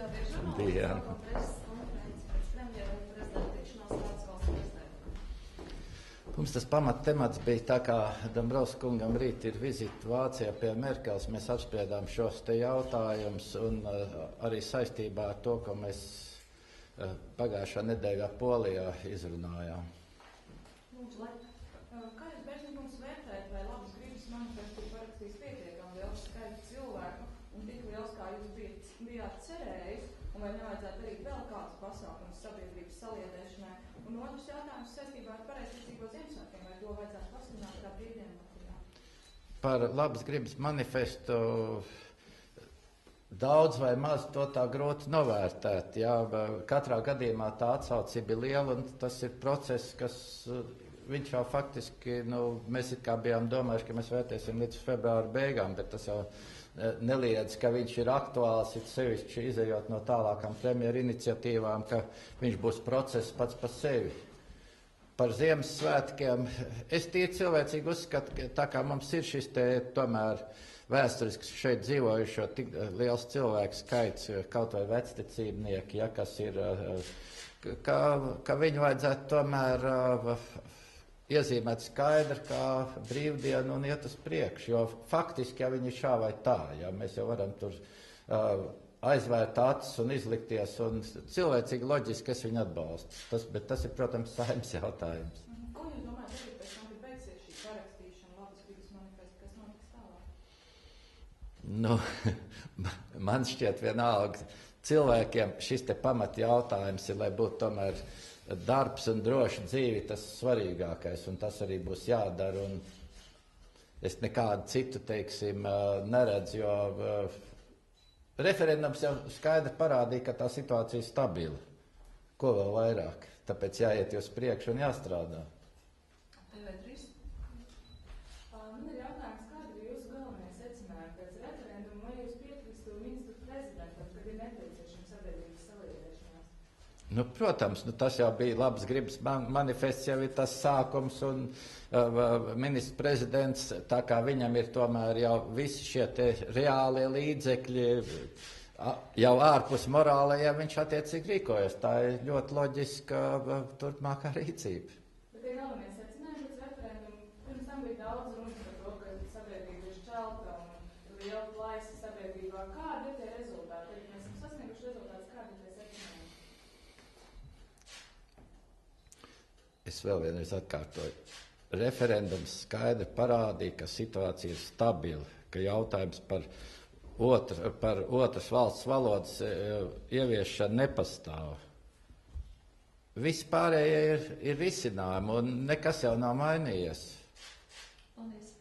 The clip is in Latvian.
Labdien! Mums tas pamattemats bija tā, kā Dombrovskis kungam rīt ir vizīte Vācijā pie Merkels. Mēs apspriedām šos te jautājumus un arī saistībā ar to, ko mēs pagājušā nedēļā Polijā izrunājām. Kā jūs, Bežņikums, vērtējat, vai labas gribas manifestu parakstīs pietiekami liels skaits cilvēku un tik liels, kā jūs bijāt cerējis, un vai nevajadzētu darīt vēl kādus pasākumus sabiedrības saliedēšanai? Un otrs jautājums saistībā ar pareizticīgo Ziemassvētkiem, vai to vajadzētu pasludināt kā brīvdienu Latvijā? Par labas gribas manifestu daudz vai maz to tā grūti novērtēt. Jā, katrā gadījumā tā atsaucība ir liela, un tas ir process, kas viņš jau faktiski, mēs it kā bijām domājuši, ka mēs vērtēsim līdz februāra beigām, bet tas jau neliedz, ka viņš ir aktuāls, it sevišķi izejot no tālākām premjeru iniciatīvām, ka viņš būs process pats par sevi. Par Ziemassvētkiem es tīri cilvēcīgi uzskatu, ka tā kā mums ir šis te tomēr vēsturisks šeit dzīvojušo tik liels cilvēku skaits, kaut vai vecticībnieki, ja, kas ir, ka viņu vajadzētu tomēr iezīmēt skaidri kā brīvdienu un iet uz priekšu, jo faktiski, ja viņi šā vai tā, ja, mēs jau varam tur aizvērt acis un izlikties, un cilvēcīgi loģiski es viņu atbalstu. Bet tas ir, protams, saimnes jautājums. Ko jūs domājat, arī pēc tam, kad beigsies šī parakstīšana labas gribas manifesta, kas notiks tālāk? Man šķiet vienalga, cilvēkiem šis te pamat jautājums ir, lai būtu tomēr darbs un droša dzīve, tas svarīgākais, un tas arī būs jādara, un es nekādu citu, teiksim, neredzu, jo referendums jau skaidri parādīja, ka tā situācija ir stabila. Ko vēl vairāk? Tāpēc jāiet uz priekšu un jāstrādā. TV3. Man ir jautājums, kādi ir jūsu galvenie secinājumi pēc referenduma, vai jūs piekristu ministru prezidentam, kad ir nepieciešama sabiedrības saliedēšanās? Protams, tas jau bija labas gribas manifests, jau ir tas sākums, un ministrs prezidents, tā kā viņam ir tomēr jau visi šie te reālie līdzekļi, jau ārpus morālajiem, viņš attiecīgi rīkojas. Tā ir ļoti loģiska turpmākā rīcība. Bet ir galvenie secinājumi pēc referenduma. Pirms tam bija daudz runas par to, ka sabiedrība ir šķelta un liela plaisa sabiedrībā. Kādi ir tie rezultāti? Ja mēs esam sasnieguši rezultātus, kādi ir tie secinājumi? Es vēl vienreiz atkārtoju. Referendums skaidri parādīja, ka situācija ir stabila, ka jautājums par otras valsts valodas ieviešanu nepastāv. Viss pārējie ir risinājumi, un nekas jau nav mainījies. Paldies.